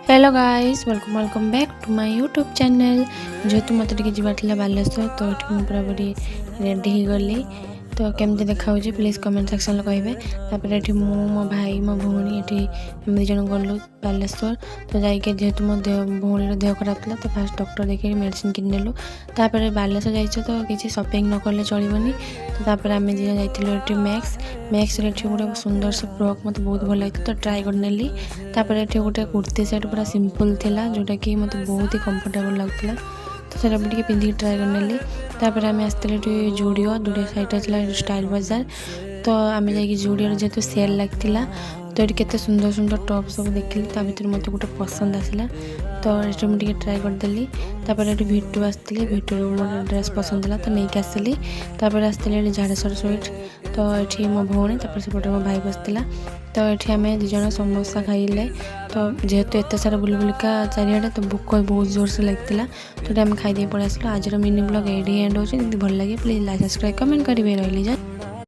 Hello guys welcome back to my YouTube channel. जेहेतु मत जी बालेश्वर तो ये पूरा पूरी रेडी हो गली तो केमती देखा प्लीज कमेंट सेक्शन में कहे। ये मो भाई मो भौणी ये दिज गलु बालेश्वर तो जाइए जेहेतु मो भौणी देह खराब था तो फास्ट डॉक्टर देखिए मेडिसिन किन नेलु। तापर बालेश्वर जाइए तो किसी सॉपिंग न कले चलनी तो आम जी जाइए मैक्स गोटे सुंदर से फ्रॉक मत बहुत भल लगी तो ट्राए कर नेली। ये गोटे कुर्ती सेट पूरा सिंपल थिला जोटा कि मत बहुत ही कंफर्टेबल लगुला तो सर भी पिंधिक ट्राए कर नेली। तापर आम आसते जुडियो साइड चला स्टाइल बाजार तो आम जा जुडियो जेहेतु सेल लगी तो ये केते सुंदर सुंदर टॉप सब देखिली भर मत गोटे पसंद आसला तो ये मुझे ट्राए करदेली। ये भिटू आसती भिटू मोटे ड्रेस पसंद है तो नहीं आसली। आसती झाड़ेश्वर स्वीट तो ये मो भौणी सेपटे मो भाई बसला तो ये आम दिज समोसा खाइले तो जेहेतु एत सारा बुल बुलिका चारिआडे तो भोक बहुत जोर से लगता तो आम खाई पलि आसलु। आज मिनी ब्लॉग ये एंड हो भल लगे प्लीज लाइक सब्सक्राइब कमेंट करेंगे रही जा।